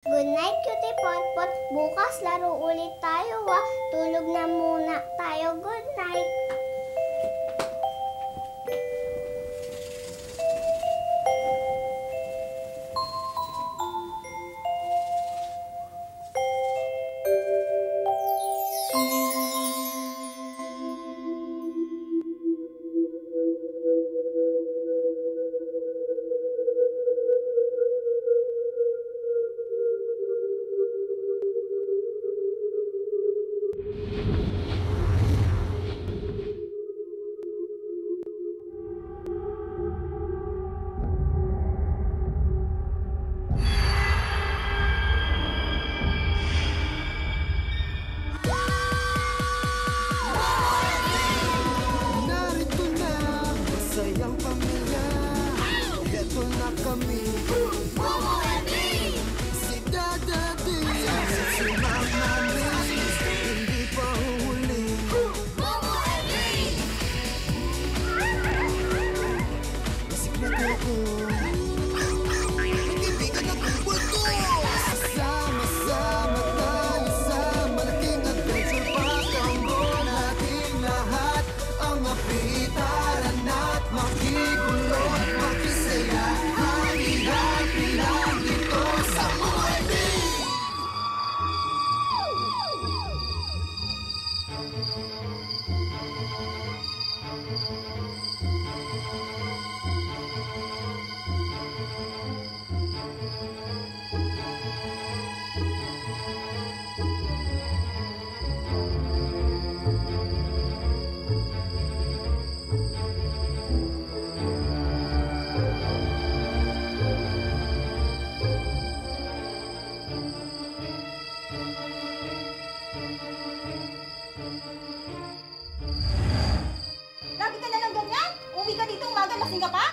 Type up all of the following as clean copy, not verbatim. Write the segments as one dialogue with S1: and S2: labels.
S1: Good night, Cutie Potpot. Bukas laro ulit tayo, ha? Tulog na muna tayo. Good night.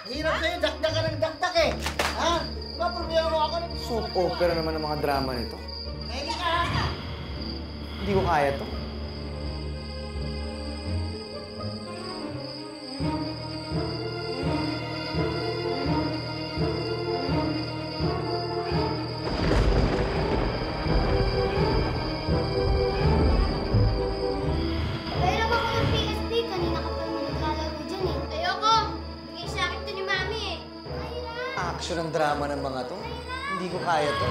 S2: Hirap sa'yo, dakdak ka ng dakdak eh. Ha? Ba, problema mo ako na...
S3: Soap opera naman ang mga drama nito.
S2: Pwede ka!
S3: Hindi ko kaya to.
S1: Pero ako ng PSP, kanina ka pa naman naglalaro dyan eh. Ayoko! Bigay sa akin to ni Mami eh.
S3: Action ang drama ng mga to. Hindi ko kaya to.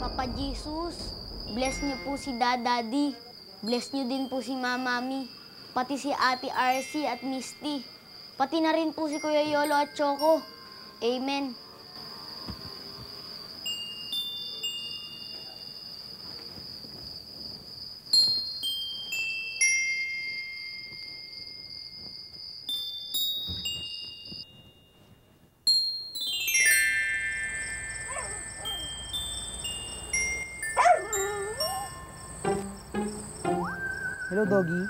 S4: Papa Jesus, bless niyo po si Daddy. Bless niyo din po si Mami. Pati si Ate RC at Misty. Pati na rin po si Kuya Yolo at Choco. Amen.
S3: Hello, doggy.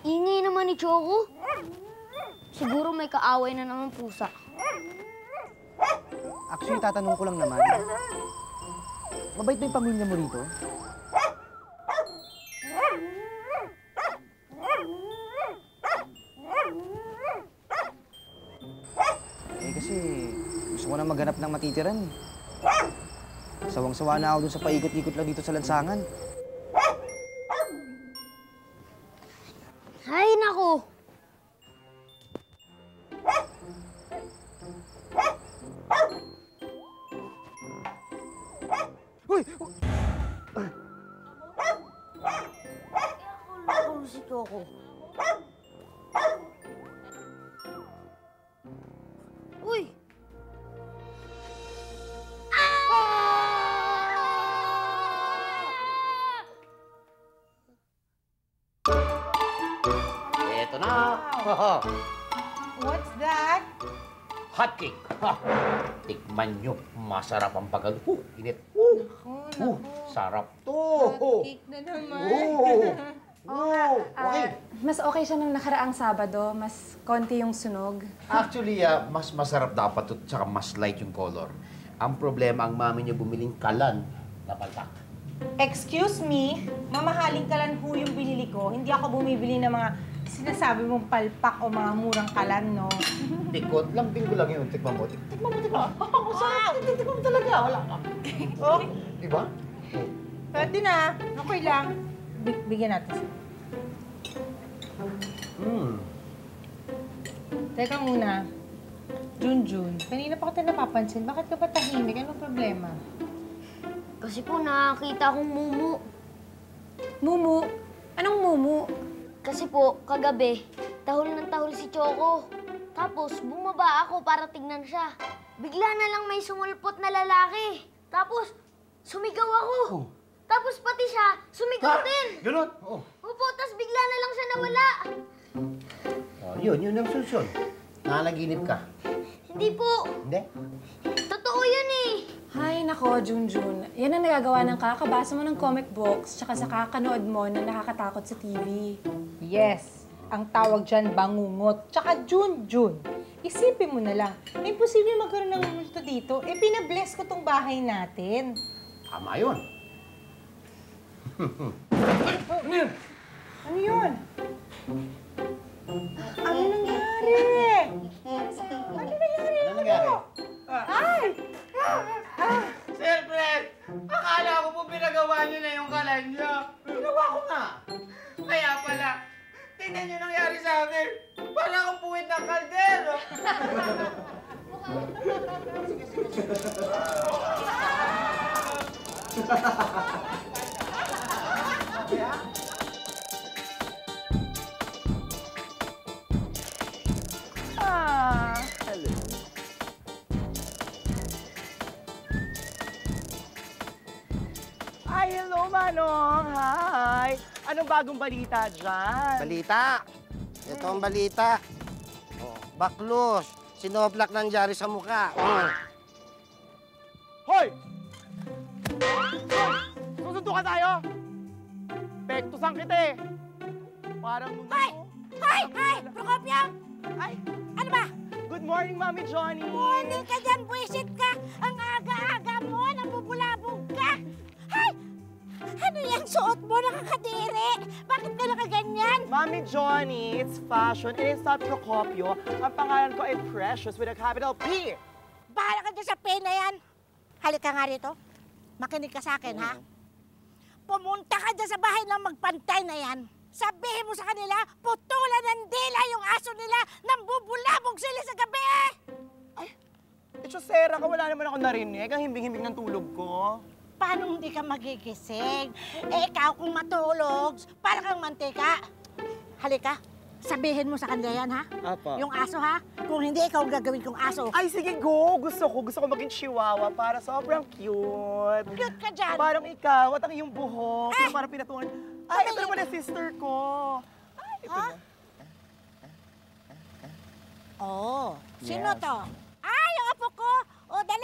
S4: Ingay naman ni Choco. Siguro may kaaway na naman pusa.
S3: Actually, tatanong ko lang naman. Mabait ba yung pamilya mo rito? Eh, kasi gusto ko na maghanap ng matitiran eh. Sawang-sawa na ako dun sa paikot-ikot lang dito sa lansangan.
S4: Ay, nako!
S3: Uy!
S4: Ako si Choco. Uy!
S2: Eto na!
S5: What's that?
S2: Hot cake! Ha! Tikman nyo, masarap ang pagkag... Init!
S5: Naku,
S2: Sarap to!
S5: cake na naman.
S2: Oo, okay.
S5: Mas okay siya nung nakaraang Sabado. Mas konti yung sunog.
S2: Actually, mas masarap dapat ito, tsaka mas light yung color. Ang problema, ang mami niyo bumiling kalan na palpak.
S6: Excuse me, mamahaling kalan ho yung binili ko. Hindi ako bumibili ng mga sinasabi mong palpak o mga murang kalan, no?
S2: Tikot, lambing ko lang yun. Tikman mo. Tikman mo, tikman mo. Masarap. Tikman mo talaga. Wala ka.
S6: Oh,
S2: Di ba?
S6: pwede na. Okay lang. Bigyan natin. Teka muna. Junjun, kanina pa kita napapansin. Bakit ka ba tahimik? Anong problema?
S4: Kasi po nakakita akong mumu.
S5: Mumu? Anong mumu?
S4: Kasi po, kagabi, tahol ng tahol si Choco. Tapos, bumaba ako para tignan siya. Bigla na lang may sumulpot na lalaki. Tapos, sumigaw ako. Tapos pati siya, sumigaw din.
S2: Ganun? Oo.
S4: Opo, tapos bigla na lang siya nawala.
S2: Yun ang solusyon. Nanaginip ka.
S4: Hindi po.
S2: Hindi?
S4: Totoo yun eh.
S5: Hay nako, Junjun. Yan ang nagagawa ng kakabasa mo ng comic books tsaka sa kakanood mo na nakakatakot sa TV.
S6: Yes, ang tawag dyan bangungot. Tsaka Junjun. Isipin mo na lang, imposible magkaroon ng multo dito. Eh, pinabless ko tong bahay natin.
S2: Tama yun.
S6: Ano yun? Ano nangyari? Ano nangyari?
S2: Ano nangyari?
S6: Ay!
S2: Sir Fred, akala ko po pinagawa niyo na yung kalan niyo. Ginawa ko nga. Kaya pala, tingnan niyo nangyari sa akin. Para akong puwit ng kaldero.
S7: Ay, hello, Manong! Hi! Anong bagong balita dyan?
S8: Balita. Ito ang balita. Oh, baklos. Sinoblak ng jari sa mukha.
S7: Hoy! Susuntukan tayo! Pektusan kita eh! Parang nung... Hoy!
S9: Hoy! Hoy! Procopio!
S7: Ay!
S9: Ano ba?
S7: Good morning, Mami Johnny!
S9: Morning ka dyan, buwisit ka! Ang aga-aga mo, nabubulabog ka! Hay! Ano yung suot mo, nakakadiri? Bakit ka nakaganyan?
S7: Mami Johnny, it's fashion and it's not Procopio. Ang pangalan ko ay Precious with a capital P.
S9: Bahala ka dyan sa pen na yan. Halika nga rito. Makinig ka sa akin, ha? Pumunta ka dyan sa bahay ng magpantay na yan. Sabihin mo sa kanila, putulan ng dila yung aso nila nang bubulabog sila sa gabi!
S7: Sera ka, wala naman ako narinig. Ang himbing-himbing ng tulog ko.
S9: Paano hindi ka magigising? Eh, ikaw kung matulog, para kang mantika. Halika, sabihin mo sa kanila yan, ha?
S7: Apo.
S9: Yung aso, ha? Kung hindi, ikaw ang gagawin kong aso.
S7: Ay, sige, go! Gusto ko maging chihuahua para sobrang cute.
S9: Cute ka dyan.
S7: Parang ikaw at ang iyong buhok.
S9: Eh!
S7: Parang pinatungan. Ay, ito
S9: Tumingin.
S7: naman ang sister ko. Ay, ito
S9: Ha?
S7: na.
S9: Oh, sino
S7: Yes.
S9: to? Ah, yung apo ko. Oh, dali.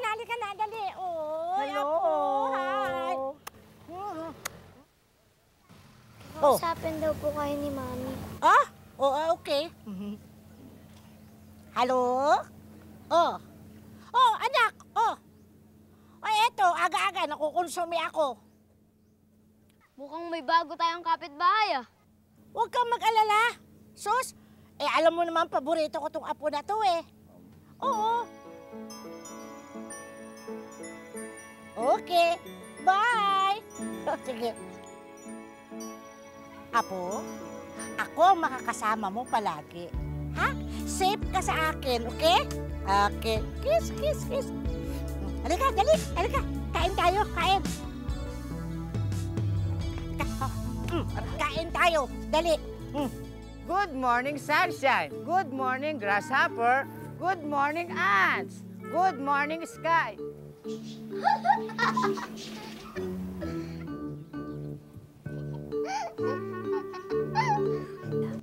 S9: Halika na, dali. Oh,
S7: Hello.
S9: apo. Hi.
S1: Kausapin daw po kayo ni Mami.
S9: Ah? Oh, okay. Hello? Oh. Oh, anak. Oh. Oh, eto, aga-aga, nakukonsumi ako.
S4: Mukhang may bago tayong kapitbahay ah.
S9: Huwag kang mag-alala. Sus, alam mo naman, paborito ko tong apo na to eh. Oo. Okay. Bye! Sige. Apo, ako ang makakasama mo palagi. Ha? Safe ka sa akin, okay? Okay. Kiss. Halika, dali. Halika. Kain tayo, kain. Kain tayo. Dali.
S10: Good morning, sunshine. Good morning, grasshopper. Good morning, ants. Good morning, sky.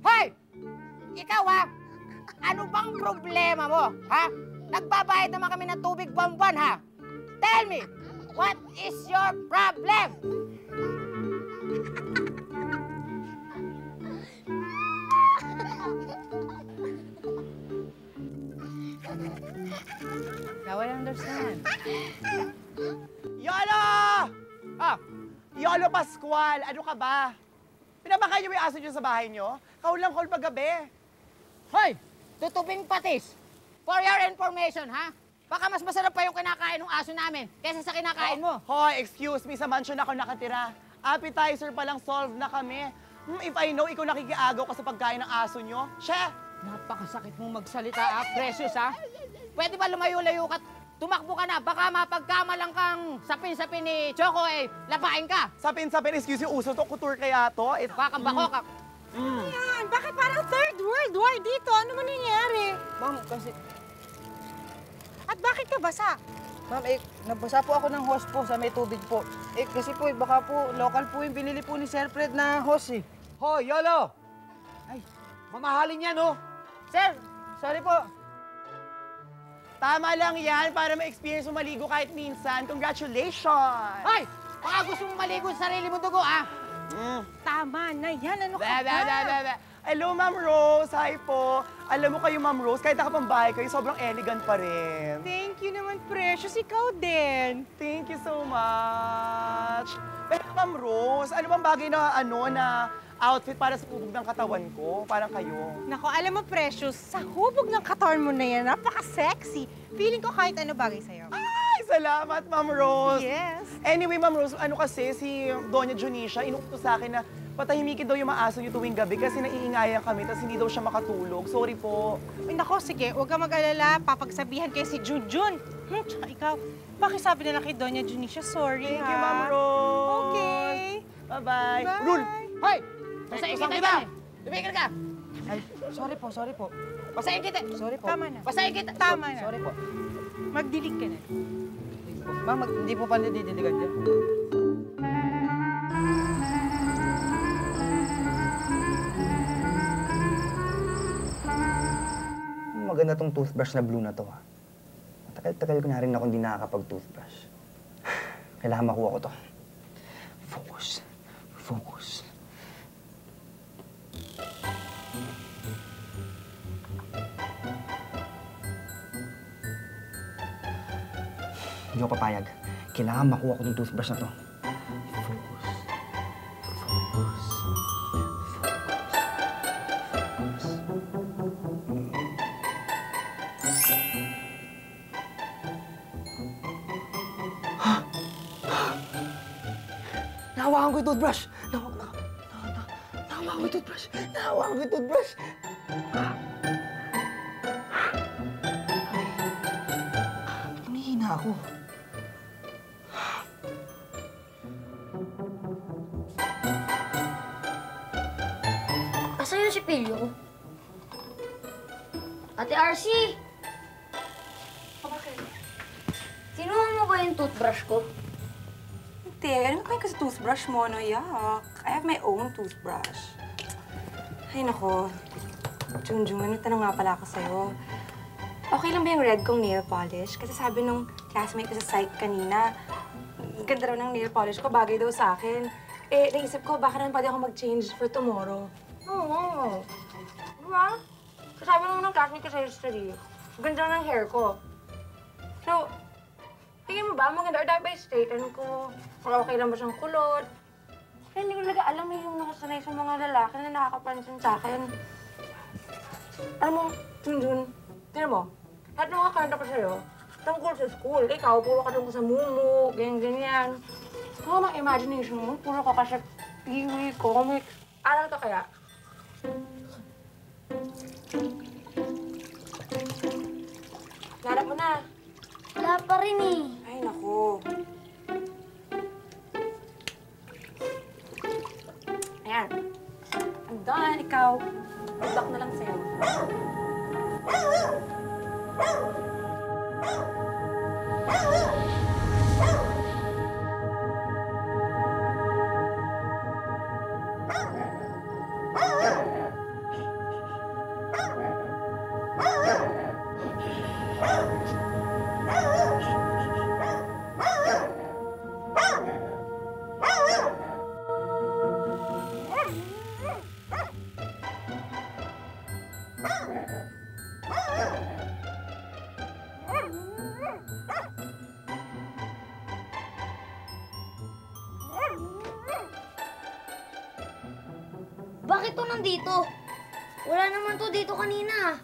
S10: Hoy! Ikaw ha? Ano bang problema mo, ha? Nagbabayad naman kami ng tubig buwan-buwan, ha? Tell me, what is your problem? Now I understand.
S7: Yolo! Ah, Yolo Pascual, ano ka ba? Pinabakayan niyo ba yung aso niyo sa bahay niyo? Kaulang-kaul paggabi.
S10: Hoy! Tutuping patis! For your information, ha? Baka mas masarap pa yung kinakain ng aso namin kaysa sa kinakain mo.
S7: Hoy, excuse me, sa mansion ako nakatira. Appetizer pa lang, solve na kami. If I know, ikaw nakikiagaw ka sa pagkain ng aso niyo. Siya!
S10: Napakasakit mong magsalita, Precious, ha? Pwede ba lumayo-layo ka? Tumakbo ka na, baka mapagkamalang kang sapin-sapin ni Choco, labain ka.
S7: Sapin-sapin, excuse me, uso to, couture kaya to.
S10: Baka bako ka.
S6: Yan, bakit parang third world war dito? Ano man nangyayari?
S3: Ma'am, kasi...
S6: At bakit ka basa?
S3: Ma'am, nabasa po ako ng hose po sa may tubig po. Kasi po, baka po, local po yung binili po ni Sir Fred na hose,
S2: Hoy, Yolo! Ay, mamahalin yan, oh!
S10: Sir, sorry po.
S7: Tama lang yan para ma-experience mo maligo kahit minsan. Congratulations!
S10: Hoy! Baka gusto mong maligo sa sarili mo dugo, ha?
S6: Tama na yan. Ano ka
S7: Ba, ba, ba, ba,
S6: ba?
S7: ba. Hello, Ma'am Rose. Hi po. Alam mo kayo, Ma'am Rose, kahit nakapambahay kayo, sobrang elegant pa rin.
S6: Thank you naman, Precious. Ikaw din.
S7: Thank you so much. Pero, Ma'am Rose, ano bang bagay na, na outfit para sa hubog ng katawan ko? Parang kayo.
S6: Nako, alam mo, Precious, sa hubog ng katawan mo na yan, napaka-sexy. Feeling ko kahit ano bagay sa'yo.
S7: Ay, salamat, Ma'am Rose.
S6: Yes.
S7: Anyway, Ma'am Rose, ano kasi, si Doña Junicia, inuutos sa akin na patahimikin daw yung maaso niyo tuwing gabi kasi naiingayan kami, tapos hindi daw siya makatulog. Sorry po.
S6: Ay, nako, sige, huwag ka mag-alala. Papagsabihan kayo si Junjun. Tsaka ikaw, pakisabi na lang kay Doña Junicia, sorry,
S7: Thank you, Ma'am Rose.
S6: Okay.
S7: Bye-bye.
S6: Bye.
S7: Rule!
S10: Hoy! Basahin kita dyan, Tumigil ka!
S3: Ay, sorry po.
S10: Basahin kita!
S3: Sorry po.
S6: Tama na.
S10: Basahin kita!
S6: Tama na.
S3: Sorry po.
S6: Magdilig ka na.
S3: Ma'am, hindi po pala didiligan dyan. Maganda tong toothbrush na blue na to, ha. Matagal-tagal ko na rin ako hindi nakakapag-toothbrush. Kailangan makuha ko to. Focus. Hindi ako papayag. Kailangan makuha ko tong toothbrush na to. Focus. Nahawakan ko yung toothbrush! Nahawakan ko yung toothbrush! Tumihina ako.
S4: Asan yung sipilyo ko? Ate RC! Kinuha mo ba yung toothbrush ko?
S11: Hindi, ano kayo kasi toothbrush mo, no? Yuck. I have my own toothbrush. Ay, nako. Junjun, may tanong nga pala ako sa'yo. Okay lang ba yung red kong nail polish? Kasi sabi nung classmate ko sa psych kanina, ganda raw ng nail polish ko, bagay daw sa akin. Eh, naisip ko, baka naman pwede ako mag-change for tomorrow. Oo. Diba? Sabi naman ng classmate ko sa history, ganda ng hair ko. So, tingin mo ba, maganda or dapat straighten ko? Or okay lang ba siyang kulot? Kaya hindi ko talaga alam yung nakasanay sa mga lalaki na nakakapansin sa akin. Alam mo, Junjun, tingnan mo, lahat ng mga kanta ko sa'yo, tungkol sa school. Ikaw, puro ka tungkol sa mumu, ganyan-ganyan. Ano mga imagination mo? Puro ka kasi TV, comics. Aral ka kaya? Narap mo na.
S4: Wala pa rin eh.
S11: Ay, naku. Ayan. I'm done. Ikaw, good luck na lang sa'yo.
S4: Bakit to nandito? Wala naman to dito kanina.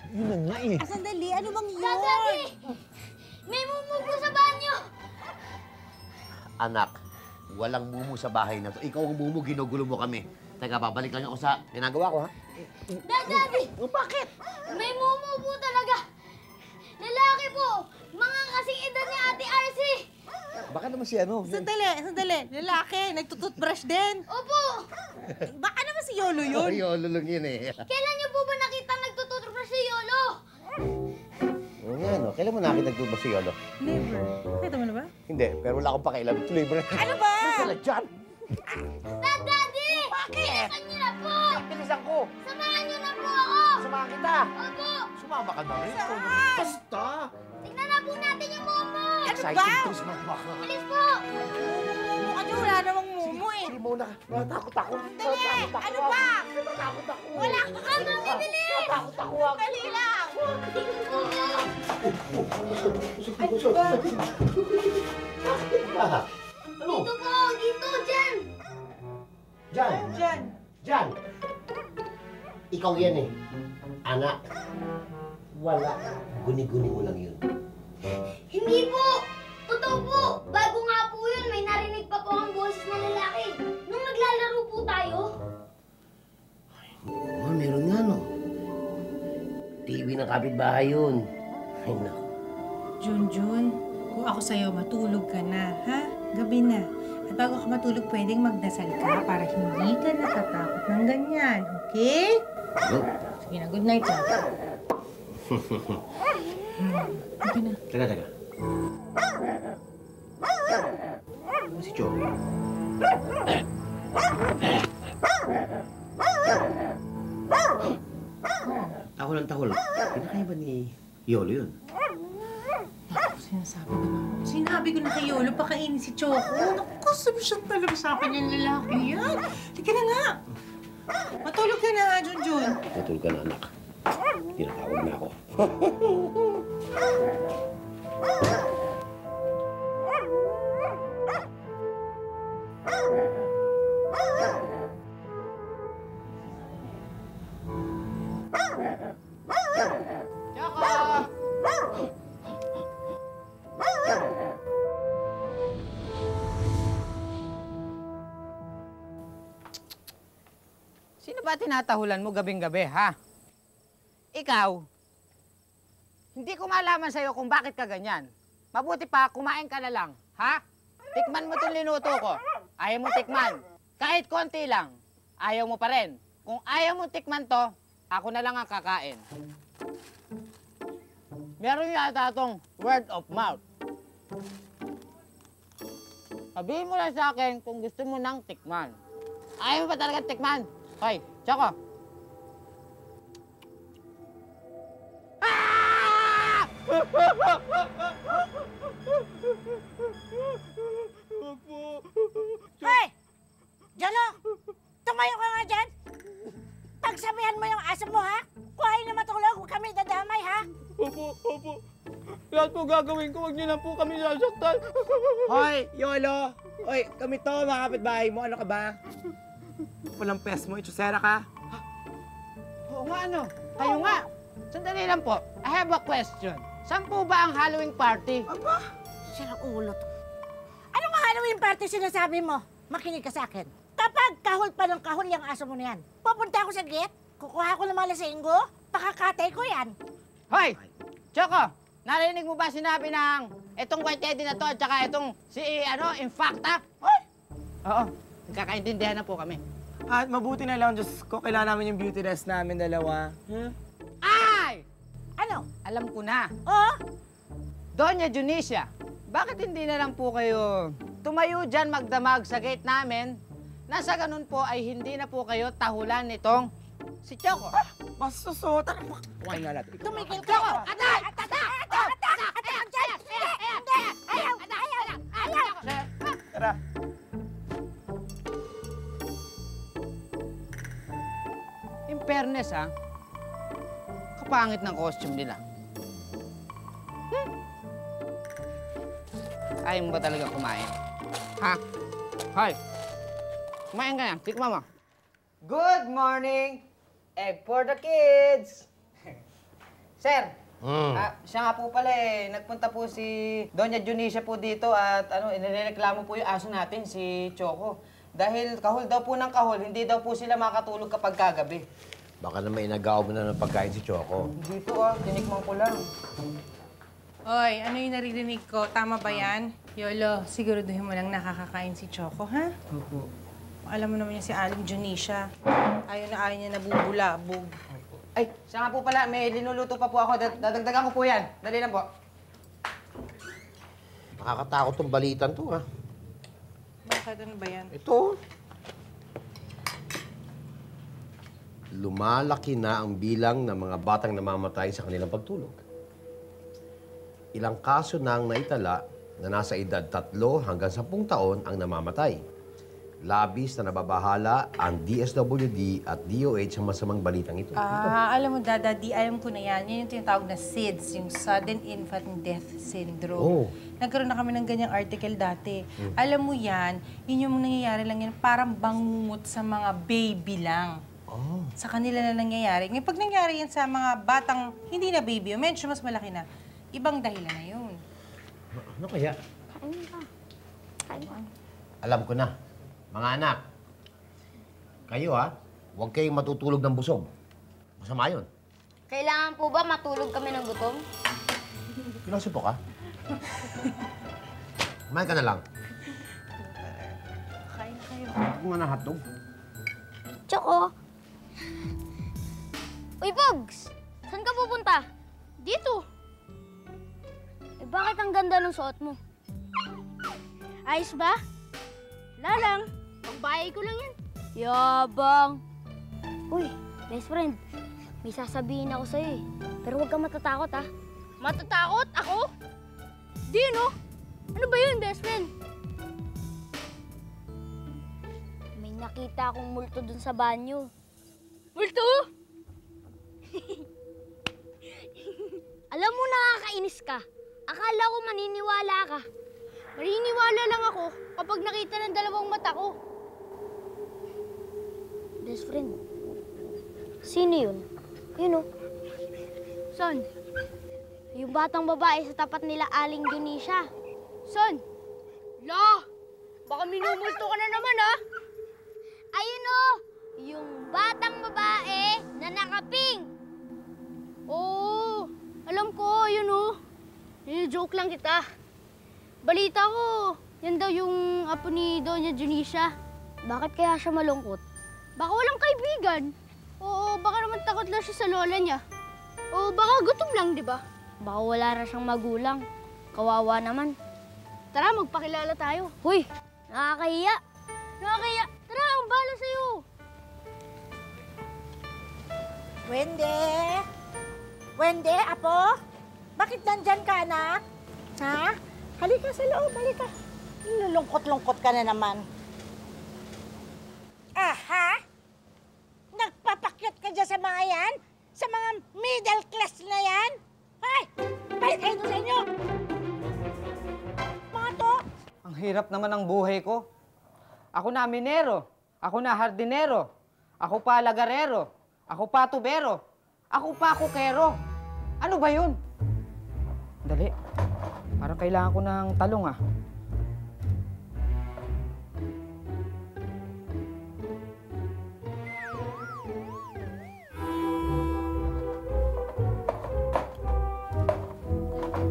S2: Yun na nga eh.
S6: Sandali, ano bang yun?
S4: Daddy! May mumupo sa banyo!
S12: Anak, walang mumu sa bahay na to. Ikaw ang mumu, ginugulo mo kami. Teka, babalik lang ako sa ginagawa ko, ha?
S4: Daddy!
S12: Bakit?
S4: May mumupo talaga! Lalaki po! Mga kasing edad ni Ate RC!
S3: Baka naman si ano?
S6: Sandali. Lalaki, nagtututbrush din.
S4: Opo!
S6: Baka naman si Yolo yun.
S12: Yolo lang yun eh.
S4: Kailan niyo po ba nakita nagtututbrush si Yolo?
S12: Oo nga, no? Kailan mo nakita nagtuba si Yolo?
S6: Never. Kita mo na ba?
S12: Hindi, pero wala akong pakialam. Tuloy mo na.
S6: Ano ba?
S12: Wala dyan.
S4: Daddy!
S12: Bakit?
S4: Bilisan niyo na po!
S12: Bilisan ko.
S4: Samahan niyo na po ako!
S12: Samahan kita.
S4: Opo!
S12: Sumama ka na rin. Basta.
S4: Tignan na po natin yung momo!
S12: Exciting to sumama ka.
S4: Bilis po!
S6: Kasi wala namang mumu eh.
S12: Hindi muna. Natakot ako.
S6: Ano ba?
S12: Natakot ako.
S4: Wala ka kang bibilis!
S12: Natakot ako.
S6: Dali lang.
S4: Dito po!
S12: Ano?
S4: Dito po! Dito! Dyan!
S12: Diyan. Ikaw yan eh. Anak. Wala. Guni-guni mo lang yun.
S4: Hindi po! Totoo po! Bago nga po yun, may narinig pa po ang boses na lalaki. Nung naglalaro po tayo.
S12: Oo, meron nga no. TV ng kapitbahay yun. Ay, naku.
S6: Junjun, kung ako sa'yo, matulog ka na, ha? Gabi na. At bago ka matulog, pwedeng magdasal ka para hindi ka natatakot ng ganyan, okay? Sige na, good night, ha? Okay na.
S12: Teka. Ano si Choco? Tahol ang tahol. Pinakaya ba ni Yolo yun?
S6: Sinabi ko na kay Yolo, pakainin si Choco. Naku, subsyon talaga sa akin yung lalaki yan. Tika na nga. Matulog ka na, Junjun.
S12: Matulog ka na, anak. Tinatawag na ako.
S10: Sino ba tinatahulan mo gabing-gabi, ha? Ikaw, hindi ko malaman sa'yo kung bakit ka ganyan. Mabuti pa, kumain ka na lang, ha? Tikman mo itong linuto ko. Ayaw mo tikman. Kahit konti lang, ayaw mo pa rin. Kung ayaw mo tikman to, ako na lang ang kakain. Meron yata itong word of mouth. Sabihin mo lang sa akin kung gusto mo nang tikman. Ayaw mo ba talaga tikman? Hoy, Choco. Ah!
S9: Hoy! Jolo! Tumayo ka nga dyan! Pagsabihan mo yung aso mo, ha? Kung ayaw na matulog, huwag kami dadamay, ha?
S2: Opo. Lahat po gagawin ko, huwag niyo lang po kami sasaktan.
S7: Hoy, Yolo! Hoy, kami to, mga kapitbahay mo. Ano ka ba? Walang pes mo, itusera ka.
S10: Oo nga, ano? Kayo nga. Sandali lang po. I have a question. Saan po ba ang Halloween party?
S9: Aba, sirang ulo to. Anong Halloween party sinasabi mo? Makinig ka sa akin. Kapag kahol pa ng kahol yung aso mo na yan, pupunta ako sa gate, kukuha ko ng mga lasinggo, pakakatay ko yan.
S10: Hoy! Choco! Narinig mo ba sinabi ng itong white teddy na to at saka itong si, Infacta? Hoy! Oo. Nagkakaintindihan na po kami.
S7: At mabuti na lang, Diyos ko, kailangan namin yung beauty rest namin dalawa.
S10: Ay!
S9: Ano?
S10: Alam ko na.
S9: Oo?
S10: Doña Junicia, bakit hindi na lang po kayo tumayo dyan magdamag sa gate namin? Nasa ganun po ay hindi na po kayo tahulan nitong si Choco.
S7: Bastos, oh. Tara,
S3: Kumain nga natin.
S9: Tumigil ka! Atay!
S7: Tara.
S10: In fairness, ha? Kapangit ng costume nila. Ayaw mo ba talaga kumain? Ha? Hoy! Kumain ka na. Tikman mo. Good morning! Egg for the kids! Sir, siya nga po pala nagpunta po si Doña Junicia po dito at inireklamo po yung aso natin, si Choco. Dahil kahol daw po ng kahol, hindi daw po sila makatulog kapag kagabi.
S12: Baka naman inagaw mo na ng pagkain si Choco.
S10: Hindi po tinikman ko lang.
S6: Oy, ano yung naririnig ko? Tama ba yan? Yolo, siguraduhin mo lang nakakakain si Choco, ha?
S10: Opo.
S6: Alam mo naman yung si Aling Junicia. Ayaw niya nabubulabog.
S10: Ay, siya nga po pala, may linuluto pa po ako. Dadagdagan ko po yan. Dali lang po.
S12: Nakakatakot tong balitan to, ha?
S6: Bakit? Ano ba yan?
S12: Ito. Lumalaki na ang bilang ng mga batang namamatay sa kanilang pagtulog. Ilang kaso na ang naitala na nasa edad 3 hanggang 10 taon ang namamatay. Labis na nababahala ang DSWD at DOH sa masamang balitang ito.
S6: Alam mo, Dada, alam ko na yan. Yan yung tinatawag na SIDS, yung Sudden Infant Death Syndrome.
S12: Oh.
S6: Nagkaroon na kami ng ganyang article dati. Alam mo yan, yun yung nangyayari lang yan, parang bangungot sa mga baby lang.
S12: Oh.
S6: Sa kanila na nangyayari. Ngayon, pag nangyari yan sa mga batang hindi na baby, o medyo mas malaki na, ibang dahilan na yun.
S12: Ano kaya?
S1: Kain ka. Kain ka.
S12: Alam ko na. Mga anak, kayo huwag kayong matutulog ng busog. Masama yun.
S4: Kailangan po ba matulog kami ng gutom?
S12: Pinasupo ka? Kumain ka na lang.
S6: Kain kayo.
S12: Ako nga na hotdog.
S4: Choco! Uy, Pogs! Saan ka pupunta? Dito. Bakit ang ganda ng suot mo? Ayos ba? Lalang. Pangbayay ko lang yan. Yabang. Uy, best friend. May sasabihin ako sa'yo Pero huwag kang matatakot Matatakot? Ako? Di no? Ano ba yun, best friend? May nakita akong multo dun sa banyo. Multo? Alam mo, nakakainis ka. Akala ko maniniwala ka. Maniniwala lang ako kapag nakita ng dalawang mata ko. Best friend, sino yun? Yun Son, yung batang babae sa tapat nila Aling Junicia. Son! La! Baka minumulto ka na naman Ayun yung batang babae na nakaping. Oo, alam ko, yun joke lang kita. Balita ko, yan daw yung apo ni Doña Junicia. Bakit kaya siya malungkot? Baka walang kaibigan. Oo, baka naman takot lang siya sa lola niya. O baka gutom lang, di ba? Baka wala na siyang magulang. Kawawa naman. Tara, magpakilala tayo. Huy, nakakahiya. Nakakahiya. Tara, ang bahala sa'yo.
S9: Wende! Wende, apo? Bakit nandyan ka, anak? Ha? Halika sa loob, halika. Nalungkot-lungkot ka na naman. Aha! Nagpapakyat ka dyan sa mga yan? Sa mga middle class na yan? Hay! Balik kayo sa inyo! Mga to!
S10: Ang hirap naman ng buhay ko. Ako na minero. Ako na hardinero. Ako pa lagarero. Ako pa tubero. Ako pa kukero. Ano ba yun? Dali. Parang kailangan ko ng talong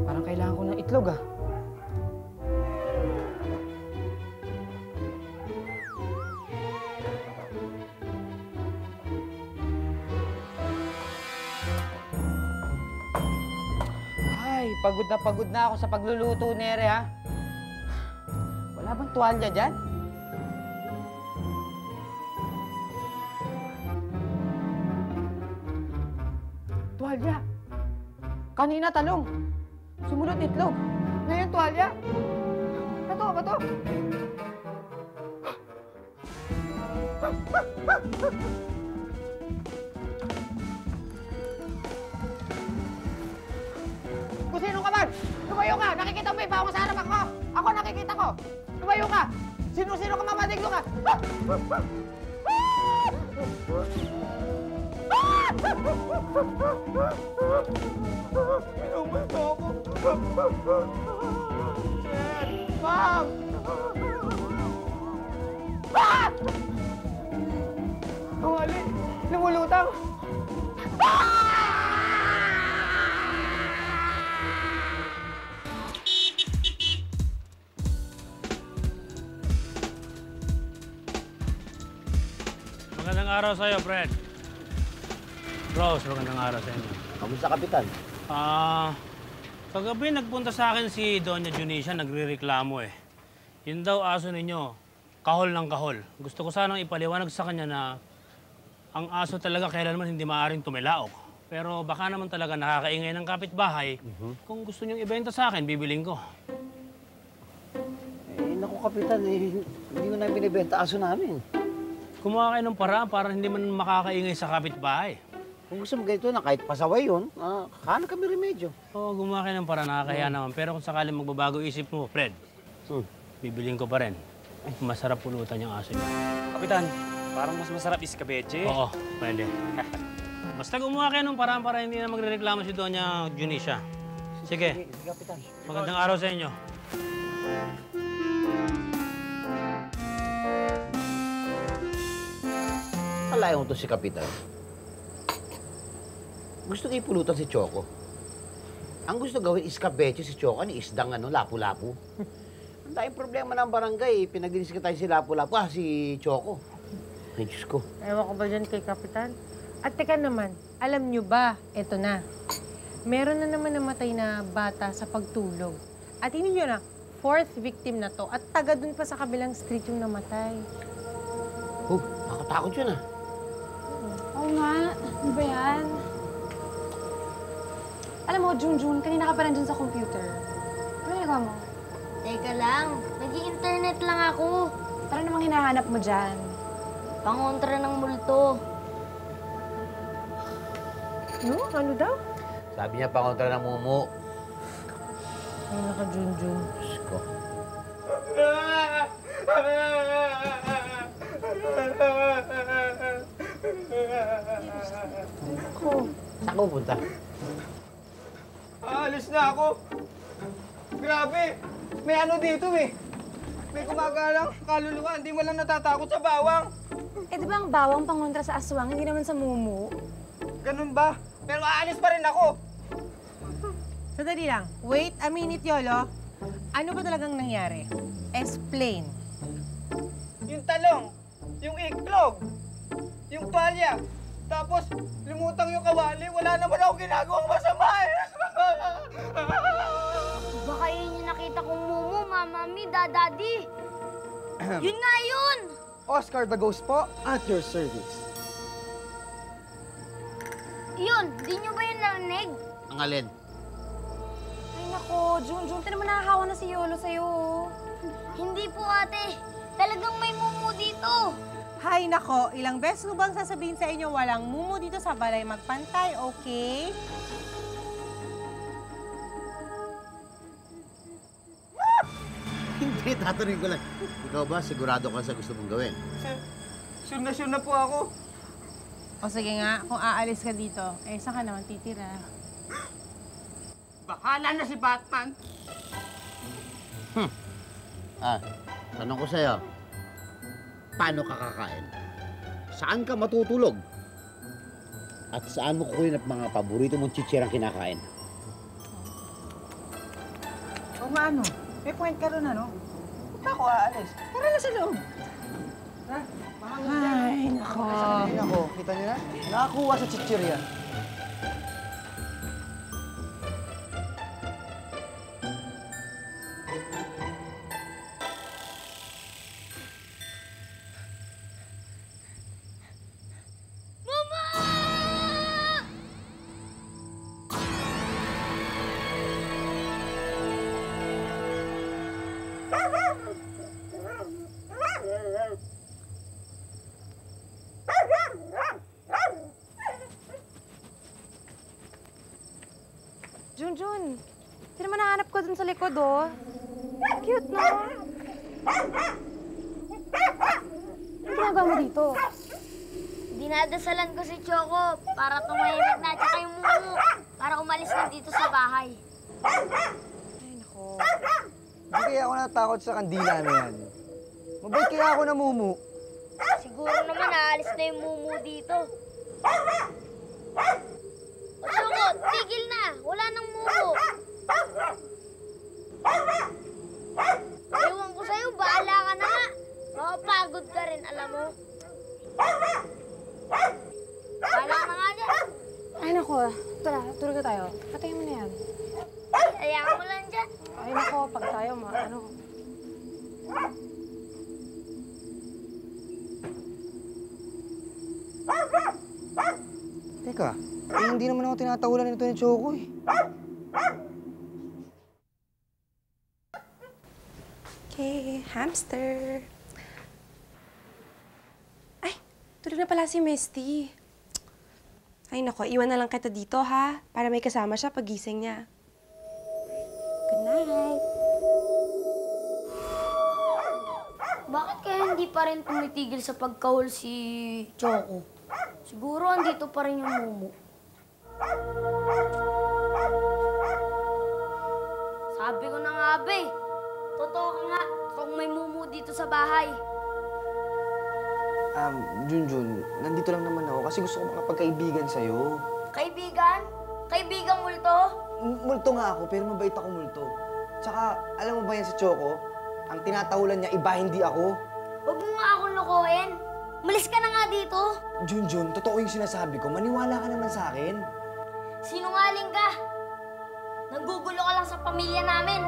S10: Parang kailangan ko ng itlog Ay, pagod na ako sa pagluluto, Nere, Wala bang tuwalya dyan? Tuwalya. Kanina talong. Sumunod itlog. Ngayon tuwalya. Totoo ba to? Kung sino ka man, lumayo ka! Nakikita mo yung bawang sa harapan ko! Ako nakikita ko! Lumayo ka! Sino-sino ka mamadiglo ka!
S2: Minumulto ako. Sir! Ma'am! Kawali! Lumulutang!
S13: Magandang araw sa'yo, Fred. Rose, magandang araw sa inyo.
S12: Kamusta, Kapitan?
S13: Kagabi nagpunta sa akin si Doña Junicia, nagrereklamo eh. Yun daw aso ninyo, kahol ng kahol. Gusto ko sanang ipaliwanag sa kanya na ang aso talaga kailanman hindi maaaring tumilaok. Pero baka naman talaga nakakaingay ng kapitbahay. Kung gusto niyong ibenta sa akin, bibiling ko.
S14: Naku, Kapitan, hindi ko na binibenta aso namin.
S13: Kumuha kayo ng paraan para hindi man makakaingay sa kapitbahay.
S14: Kung gusto mo ganito na kahit pasaway yun, kaano kami remedyo.
S13: Oo, gumawa kayo ng paraan, nakakahiya naman. Pero kung sakaling magbabago isip mo, Fred, bibiling ko pa rin. Masarap pulutan yung aso niya.
S15: Kapitan, parang mas masarap iskabeche.
S13: Oo, pwede. Basta gumawa kayo ng paraan para hindi na magrereklamo si Doña Junicia. Sige.
S14: Sige, Kapitan.
S13: Magandang araw sa inyo.
S14: Kalayo mo to si Kapitan. Gusto niya ipulutan si Choco. Ang gusto gawin iskabeche si Choco ni isdang lapu-lapu. Ang daming problema ng barangay, pinag-inisika tayo si lapu-lapu, si Choco. Ay, Diyos ko.
S6: Ewan ko ba dyan kay Kapitan? At teka naman, alam nyo ba, eto na. Meron na naman namatay na bata sa pagtulog. At hindi nyo na, 4th victim na to. At taga dun pa sa kabilang street yung namatay.
S14: Nakatakot yun
S5: Oo nga, ano ba yan? Alam mo, Junjun, kanina ka pa nandun sa computer. Ano ginagawa mo?
S4: Teka lang, nag-i-internet lang ako.
S5: Ano namang hinahanap mo dyan?
S4: Pangontra ng multo.
S6: Ano daw?
S14: Sabi niya, pangontra ng mumu.
S6: Ay, naka Junjun.
S14: Diyos ko.
S6: Ako.
S14: Saan ka pupunta?
S2: Aalis na ako. Grabe. May ano dito eh. May gumagalang kaluluwa. Hindi mo lang natatakot sa bawang.
S5: Eh, di ba ang bawang pangontra sa aswang, hindi naman sa mumu?
S2: Ganun ba? Pero aalis pa rin ako.
S6: Sandali lang. Wait a minute, Yolo. Ano ba talagang nangyari? Explain.
S2: Yung talong, yung iklog, yung tuwalya, tapos lumutang yung kawali, wala naman ako ginagawang masama eh.
S4: Baka yun yung nakita kong mumu, mamami, dadadi. Yun nga yun!
S3: Oscar the Ghost po, at your service.
S4: Yun, di nyo ba yun narinig?
S14: Ang alin?
S5: Ay nako, Junjun, tinan mo nakahawa na si Yolo sa'yo.
S4: Hindi po, ate. Talagang may mumu dito.
S6: Hay nako, ilang beses ko bang sasabihin sa inyo walang mumu dito sa balay magpantay, okay?
S14: Hindi, tatanungin ko lang. Ikaw ba, sigurado ka sa gusto mong gawin?
S2: Sure na po ako.
S6: O sige nga, kung aalis ka dito, eh saan ka naman titira?
S2: Bahala na si Batman.
S14: Tanong ko sa'yo, paano ka kakain? Saan ka matutulog? At saan mo kukunin ang mga paborito mong chichirang kinakain?
S10: O ano? May point ka ron, ano? Ba't ako aalis? Tara na sa loob.
S6: Ay, nako.
S3: Ako, kita niyo na? Nakakuha sa chichirya.
S11: Junjun. Hindi naman nahanap ko dun sa likod, oh. Cute, no? Ano ginagawa mo dito?
S4: Dinadasalan ko si Choco para tumahimik na tsaka yung mumu para umalis na dito sa bahay.
S11: Ay, nako.
S3: Hindi kaya ako natakot sa kandila na yan. Mabait kaya ako na mumu.
S4: Siguro naman aalis na yung mumu dito. O Choco, tigil na! Wala nang mumu! Ewan ko sa'yo, bahala ka na nga. Mapapagod ka rin, alam mo. Bahala ka na nga dyan.
S11: Ay, nako. Tara, tulog na tayo. Patayin mo na yan.
S4: Hayaan mo lang dyan.
S11: Ay, nako. Pag tayo, ano.
S3: Teka, hindi naman ako tinatawalan nito ni Choco eh.
S11: Okay, hamster. Ay, tulog na pala si Misty. Ay, nako. Iwan na lang kita dito, ha? Para may kasama siya pag gising niya. Good night.
S4: Bakit kaya hindi pa rin tumitigil sa pagkahol si Choco? Siguro andito pa rin yung mumu. Sabi ko na nga, be. Totoo ka nga kung may mumu dito sa bahay.
S3: Junjun, nandito lang naman ako kasi gusto ko makapagkaibigan sa'yo.
S4: Kaibigan? Kaibigang multo?
S3: Multo nga ako, pero mabait ako multo. Tsaka, alam mo ba yan si Choco? Ang tinatahulan niya, iba hindi ako.
S4: Huwag mo nga akong lokohin. Malis ka na nga dito.
S3: Junjun, totoo yung sinasabi ko. Maniwala ka naman sa akin.
S4: Sinungaling ka. Nagugulo ka lang sa pamilya namin.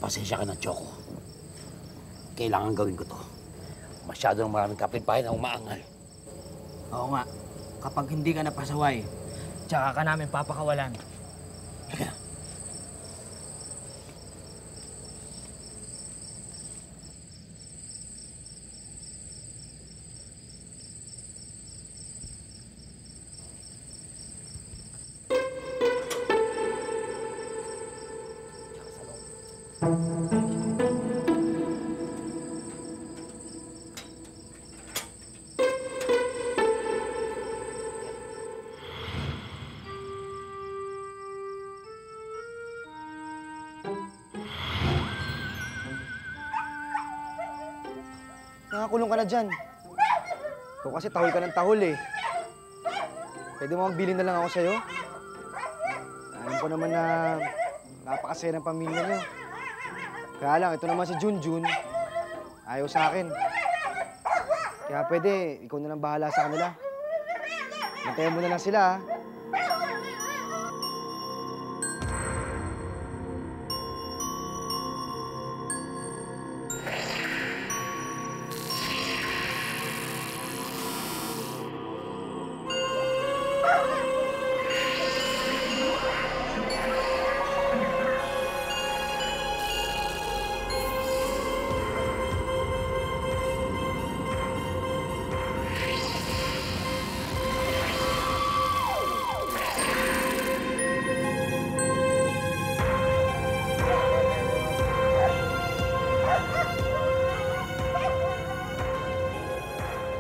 S14: Pasensya ka na, Choco. Kailangan gawin ko to. Masyado ng maraming kapitbahay na umaangal.
S10: Oo nga. Kapag hindi ka napasaway, tsaka ka namin papakawalan.
S3: Nakakulong ka na dyan. Ikaw kasi tahol ka ng tahol eh. Pwede mo magbili na lang ako sa'yo? Alam ko naman na napakasaya ng pamilya niyo. Kaya lang, ito naman si Junjun. Ayaw sa akin. Kaya pwede, ikaw na lang bahala sa kanila. Bantayan mo na lang sila, ha?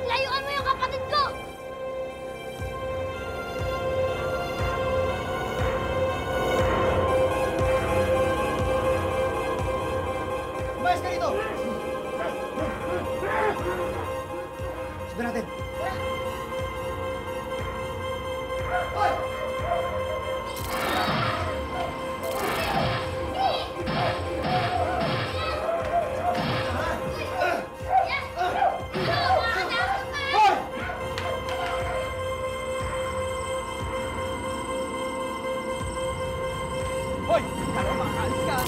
S4: Layuan mo yung kapatid ko!
S3: Umayos ka dito! Sabi natin.
S7: Hoy! Ano ba? Alis ka!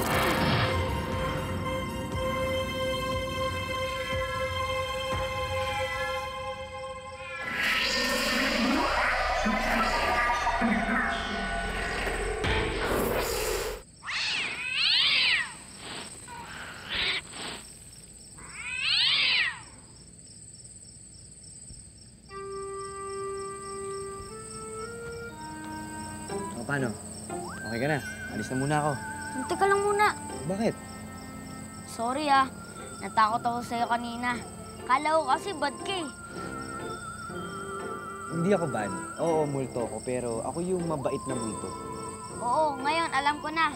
S3: Paano? Okay ka na? Alis na muna ako.
S4: Teka lang muna.
S3: Bakit?
S4: Sorry natakot ako sa'yo kanina. Kala ko kasi bad ka eh.
S3: Hindi ako bad. Oo, multo ako, pero ako yung mabait na multo.
S4: Oo, ngayon alam ko na.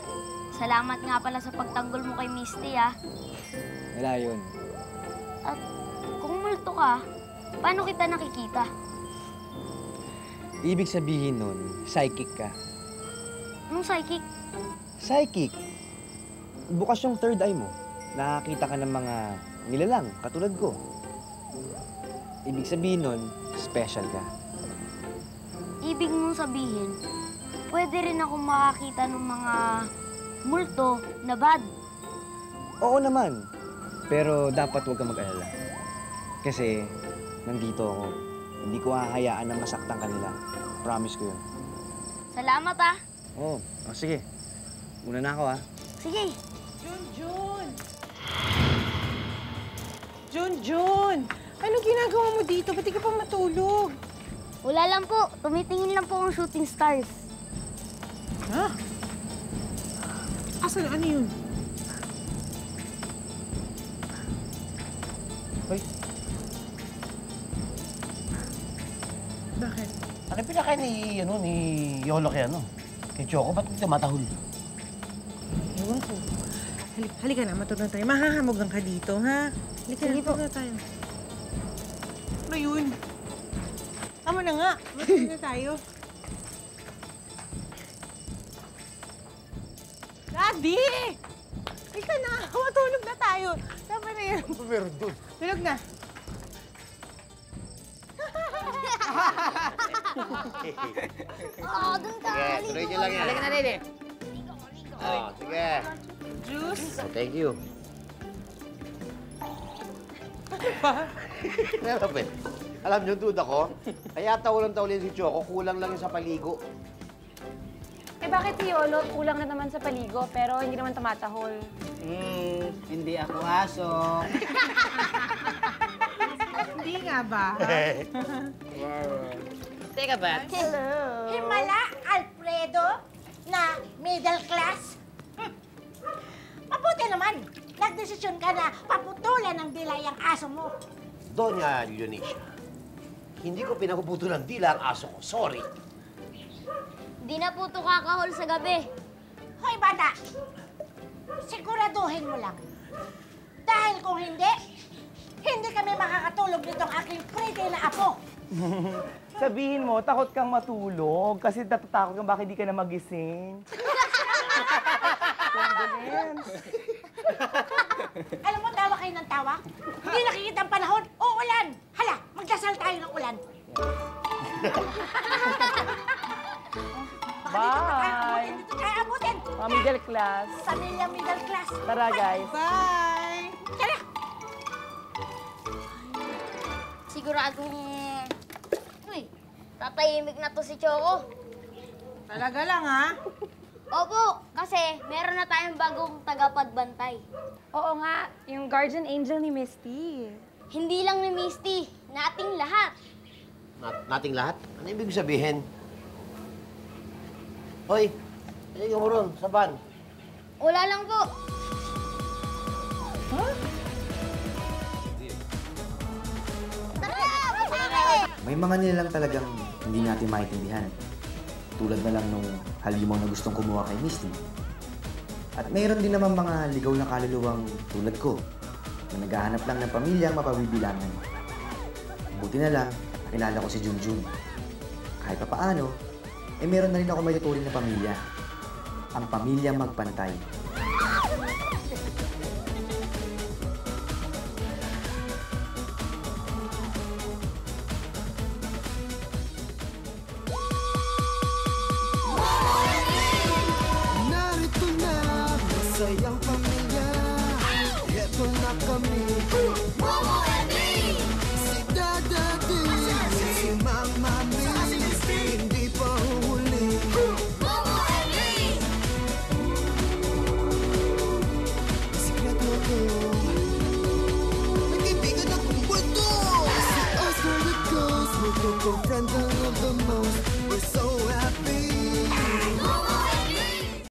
S4: Salamat nga pala sa pagtanggol mo kay Misty
S3: Wala yun.
S4: At kung multo ka, paano kita nakikita?
S3: Ibig sabihin nun, psychic ka.
S4: Anong psychic?
S3: Psychic! Bukas yung third eye mo. Nakakita ka ng mga nilalang, katulad ko. Ibig sabihin nun, special ka.
S4: Ibig mong sabihin, pwede rin ako makakita ng mga multo na bad.
S3: Oo naman. Pero dapat huwag kang mag-alala. Kasi nandito ako. Hindi ko hahayaan na masaktan kanila. Promise ko yun.
S4: Salamat
S3: Oo. Sige. Muna na ako
S4: Sige.
S6: Junjun! Junjun! Anong ginagawa mo dito? Ba't di ka pa matulog?
S4: Wala lang po. Tumitingin lang po ang shooting stars.
S6: Ha? Asan? Ano yun?
S14: Hoy.
S6: Bakit?
S14: Ano pinakain ni Yolo kay Kay Choco, ba't hindi tumatahol?
S6: Ewan ko. Halika na, matulog na tayo. Mahahamog lang ka dito, ha? Halika na, matulog na tayo. Ano yun? Tama na nga. Matulog na tayo. Daddy! Halika na, matulog na tayo. Tama na yan.
S14: Meron doon.
S6: Tulog na.
S4: Dun ka.
S14: Sige, tuloy niyo lang yan.
S10: Halika na, Dede.
S14: Sige.
S6: Juice?
S14: Oh, thank you.
S6: Ano ba?
S14: Meron, alam niyo, duda ko, kaya tawulan-tawulin si Choco, kulang lang yung sa paligo.
S11: Eh bakit si Yolo kulang na naman sa paligo pero hindi naman tumatahol?
S10: Hindi ako aso.
S6: Hindi nga ba?
S10: Teka ba?
S9: Hello. Himala, Alfredo, na middle class. Mabuti naman. Nagdesisyon ka na paputulan ng dila yung aso mo.
S14: Doña Leonisha, hindi ko pinapuputol ng dila ang aso ko. Sorry.
S4: Di na po ito kakahol sa gabi.
S9: Hoy, bata! Siguraduhin mo lang. Dahil kung hindi, hindi kami makakatulog nitong aking pretty na apo.
S7: Sabihin mo, takot kang matulog kasi natatakot kang baka hindi ka na magising. Condolence.
S9: Alam mo, tawa kayo ng tawa? Hindi nakikita ang panahon. Uulan! Hala, magdasal tayo ng ulan.
S7: Bye!
S9: Dito tayo abutin.
S7: Mga middle class.
S9: Pamilya middle class.
S7: Tara, guys.
S6: Bye!
S9: Tara!
S4: Siguradong... Uy, tatahimik na to si Choco.
S6: Talaga lang, ha?
S4: Opo, kasi meron na tayong bagong tagapagbantay.
S11: Oo nga, yung guardian angel ni Misty.
S4: Hindi lang ni Misty, nating lahat.
S14: Nating lahat? Ano ibig sabihin? Hoy, yung ron, sa van.
S4: Wala lang po.
S6: Huh?
S3: May mga nilalang talagang hindi natin maintindihan. Tulad na lang nung halimaw na gustong kumuha kay Misty. At mayroon din naman mga ligaw na kaluluwang tulad ko na naghahanap lang ng pamilyang mapabibilangan. Buti na lang, nakilala ko si Junjun. Kahit papaano, meron na rin ako may tuturing na pamilya. Ang pamilyang magpantay.
S16: Narito na, masayang pamilya. Ito na kami. Momo and me. Si Dada D, si Mama Mi. Hindi pa huli. Momo and me. Sikreto ko. Nag-ibigan akong bulto. Si Oscar the Ghost, multo ko friend